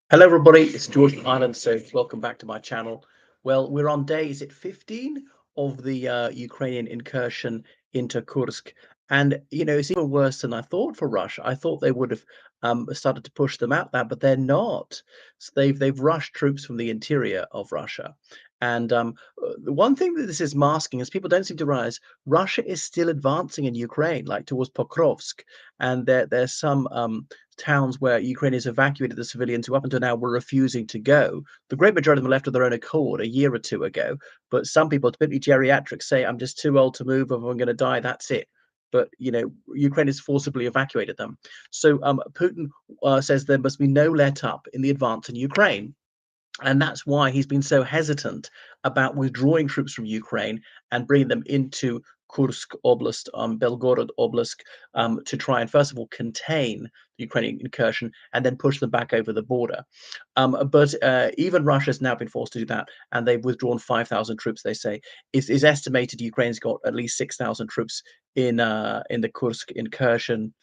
Hello, everybody. It's George from Ireland. So, welcome back to my channel. Well, we're on day, is it 15 of the Ukrainian incursion into Kursk? And, it's even worse than I thought for Russia. I thought they would have started to push them out there, but they're not. So they've rushed troops from the interior of Russia. And the one thing that this is masking is people don't seem to realize Russia is still advancing in Ukraine, like towards Pokrovsk. And there's some towns where Ukraine has evacuated the civilians who up until now were refusing to go. The great majority of them left of their own accord a year or two ago. But some people, particularly geriatrics, say, I'm just too old to move. If I'm going to die, that's it. But Ukraine has forcibly evacuated them. So Putin says there must be no let up in the advance in Ukraine. And that's why he's been so hesitant about withdrawing troops from Ukraine and bringing them into Kursk Oblast, Belgorod Oblast, to try and first of all contain the Ukrainian incursion and then push them back over the border. But even Russia's now been forced to do that, and they've withdrawn 5,000 troops. They say is estimated Ukraine's got at least 6,000 troops in the Kursk incursion.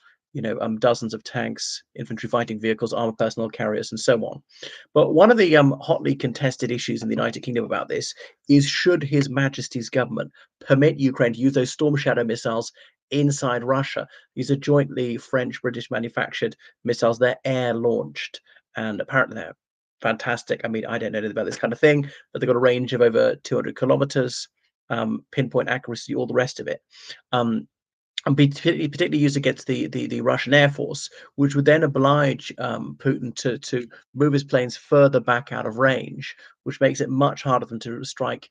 Dozens of tanks, infantry fighting vehicles, armored personnel carriers, and so on. But one of the hotly contested issues in the United Kingdom about this is should His Majesty's government permit Ukraine to use those Storm Shadow missiles inside Russia? These are jointly French British manufactured missiles. They're air launched, and apparently they're fantastic. I mean, I don't know anything about this kind of thing, but they've got a range of over 200 kilometers, pinpoint accuracy, all the rest of it. Um, and particularly used against the Russian Air Force, which would then oblige Putin to move his planes further back out of range, which makes it much harder for them to strike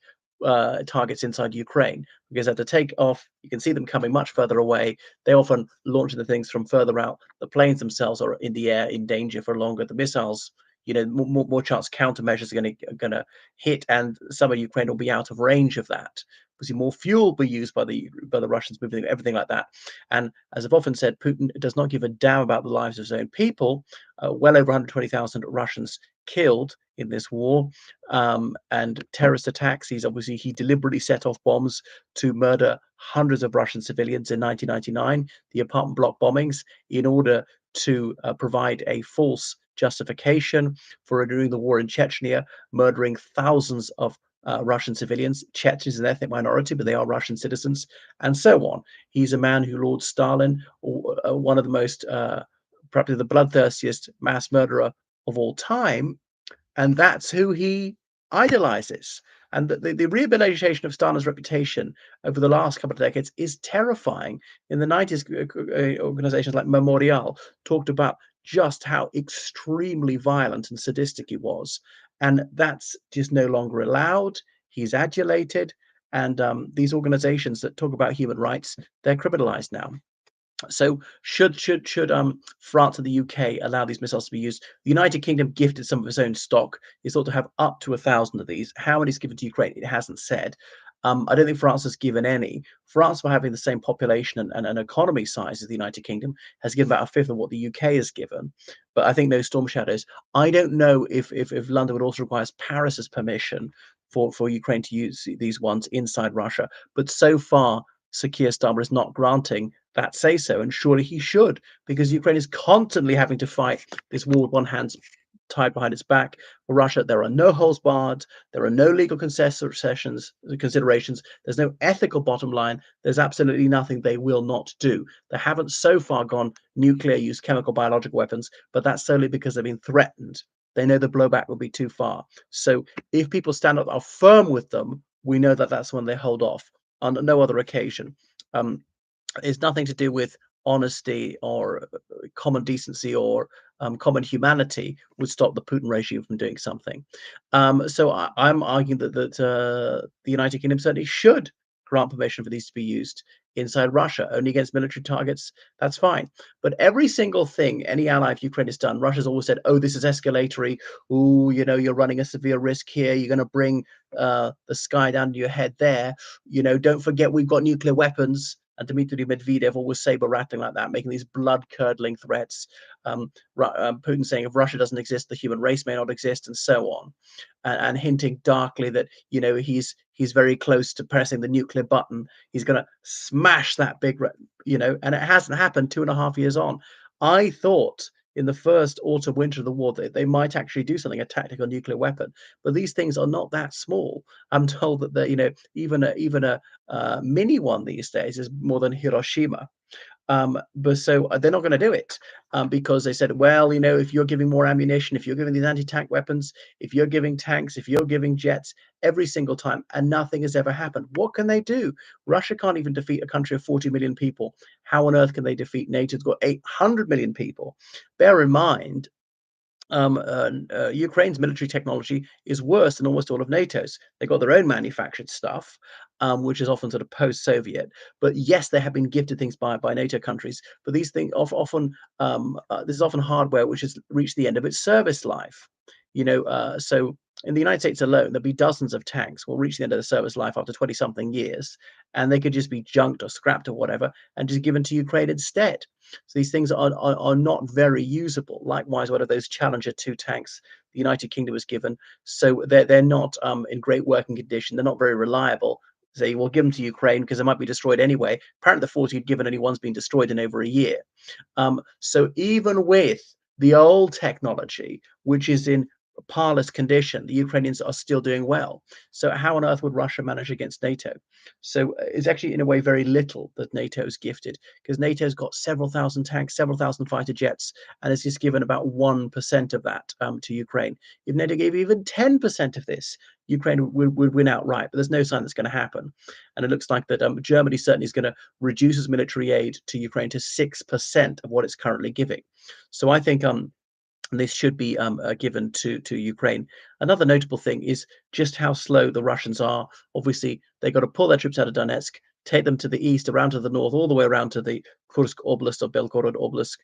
targets inside Ukraine because they have to take off. You can see them coming much further away. They often launch the things from further out. The planes themselves are in the air in danger for longer. The missiles, more chance countermeasures are going to hit, and some of Ukraine will be out of range of that. Obviously, more fuel will be used by the Russians, moving everything like that. And as I've often said, Putin does not give a damn about the lives of his own people. Well over 120,000 Russians killed in this war, and terrorist attacks. He deliberately set off bombs to murder hundreds of Russian civilians in 1999, the apartment block bombings, in order to provide a false justification for renewing the war in Chechnya, murdering thousands of Russian civilians. Chechens is an ethnic minority, but they are Russian citizens, and so on. He's a man who Lord Stalin, one of the most, probably the bloodthirstiest mass murderer of all time, and that's who he idolizes. And the rehabilitation of Stalin's reputation over the last couple of decades is terrifying. In the 90s, organizations like Memorial talked about just how extremely violent and sadistic he was. And that's just no longer allowed. He's adulated. And these organizations that talk about human rights, they're criminalized now. So should France and the UK allow these missiles to be used? The United Kingdom gifted some of its own stock. It's thought to have up to 1,000 of these. How many is given to Ukraine? It hasn't said. I don't think France has given any. France, by having the same population and an economy size as the United Kingdom, has given about a fifth of what the UK has given. But I think those Storm Shadows. I don't know if London would also require Paris's permission for Ukraine to use these ones inside Russia. But so far, Sir Keir Starmer is not granting that say so, and surely he should, because Ukraine is constantly having to fight this war with one hand tied behind its back. For Russia, there are no holds barred, there are no legal considerations, there's no ethical bottom line, there's absolutely nothing they will not do. They haven't so far gone nuclear, use chemical, biological weapons, but that's solely because they've been threatened. They know the blowback will be too far. So if people stand up, are firm with them, we know that that's when they hold off. On no other occasion. It's nothing to do with honesty or common decency or common humanity would stop the Putin regime from doing something. So I'm arguing that the United Kingdom certainly should grant permission for these to be used inside Russia, only against military targets. That's fine. But every single thing any ally of Ukraine has done, Russia's always said, "Oh, this is escalatory. Oh, you're running a severe risk here. You're going to bring the sky down to your head there. Don't forget we've got nuclear weapons." And Dmitry Medvedev always saber rattling like that, making these blood curdling threats. Putin saying if Russia doesn't exist, the human race may not exist, and so on, and hinting darkly that he's very close to pressing the nuclear button. He's going to smash that big, and it hasn't happened 2.5 years on. I thought in the first autumn winter of the war they might actually do something, a tactical nuclear weapon. But these things are not that small. I'm told that even a mini one these days is more than Hiroshima. But so they're not going to do it because they said, well, if you're giving more ammunition, if you're giving these anti-tank weapons, if you're giving tanks, if you're giving jets every single time, and nothing has ever happened, what can they do? Russia can't even defeat a country of 40 million people. How on earth can they defeat NATO's got 800 million people? Bear in mind, Ukraine's military technology is worse than almost all of NATO's. They've got their own manufactured stuff, which is often sort of post-Soviet. But yes, they have been gifted things by NATO countries. But these things often this is often hardware which has reached the end of its service life. So in the United States alone, there'll be dozens of tanks will reach the end of the service life after 20 something years, and they could just be junked or scrapped or whatever and just given to Ukraine instead. So these things are not very usable. Likewise, one of those Challenger 2 tanks the United Kingdom was given, so they're not in great working condition. They're not very reliable. So you will give them to Ukraine because they might be destroyed anyway. Apparently, the 40 you'd given only one's been destroyed in over a year. So even with the old technology, which is in parlous condition, the Ukrainians are still doing well. So how on earth would Russia manage against NATO? So it's actually in a way very little that NATO's gifted, because NATO's got several thousand tanks, several thousand fighter jets, and it's just given about 1% of that to Ukraine. If NATO gave even 10% of this, Ukraine would win outright, but there's no sign that's going to happen. And it looks like that Germany certainly is going to reduce its military aid to Ukraine to 6% of what it's currently giving. So I think this should be given to Ukraine. Another notable thing is just how slow the Russians are. Obviously, they got to pull their troops out of Donetsk, take them to the east, around to the north, all the way around to the Kursk Oblast or Belgorod Oblast,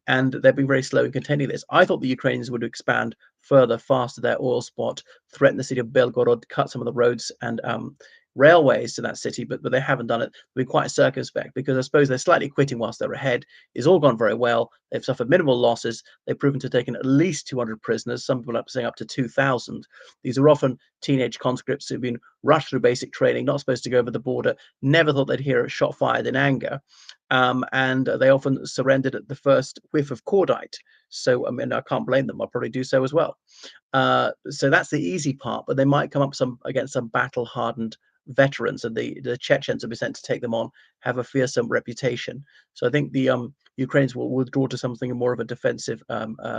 and they've been very slow in containing this. I thought the Ukrainians would expand further, faster their oil spot, threaten the city of Belgorod, cut some of the roads and railways to that city, but they haven't done it. They've been quite circumspect because I suppose they're slightly quitting whilst they're ahead. It's all gone very well. They've suffered minimal losses. They've proven to have taken at least 200 prisoners. Some people are saying up to 2,000. These are often teenage conscripts who've been rushed through basic training, not supposed to go over the border, never thought they'd hear a shot fired in anger. And they often surrendered at the first whiff of cordite. So, I mean, I can't blame them. I'll probably do so as well. So that's the easy part, but they might come up against some battle-hardened veterans, and the Chechens will be sent to take them on, have a fearsome reputation. So I think the Ukrainians will withdraw to something more of a defensive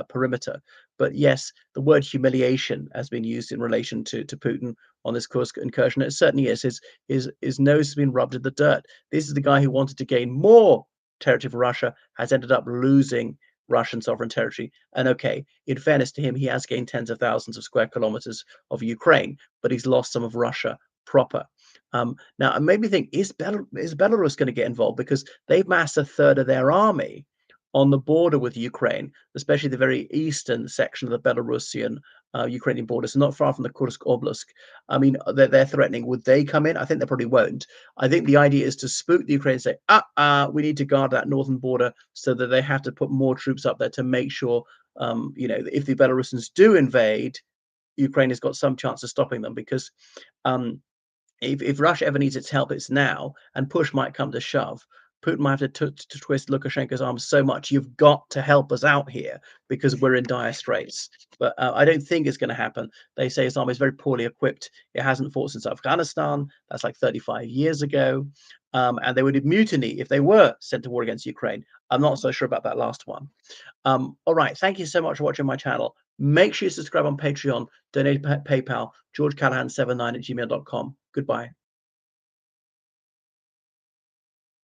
perimeter. But yes, the word humiliation has been used in relation to Putin on this Kursk incursion. It certainly is. His nose has been rubbed in the dirt. This is the guy who wanted to gain more territory for Russia, has ended up losing Russian sovereign territory. And okay, in fairness to him, he has gained tens of thousands of square kilometers of Ukraine, but he's lost some of Russia proper. Now, it made me think: is Belarus going to get involved, because they've massed a third of their army on the border with Ukraine, especially the very eastern section of the Belarusian Ukrainian border, so not far from the Kursk Oblast. I mean, they're threatening. Would they come in? I think they probably won't. I think the idea is to spook the Ukrainians, say, we need to guard that northern border, so that they have to put more troops up there to make sure, if the Belarusians do invade, Ukraine has got some chance of stopping them, because if Russia ever needs its help, it's now, and push might come to shove. Putin might have to twist Lukashenko's arm so much, you've got to help us out here because we're in dire straits. But I don't think it's going to happen. They say his army is very poorly equipped. It hasn't fought since Afghanistan. That's like 35 years ago. And they would mutiny if they were sent to war against Ukraine. I'm not so sure about that last one. All right. Thank you so much for watching my channel. Make sure you subscribe on Patreon, donate PayPal, georgecallahan79 at gmail.com. Goodbye.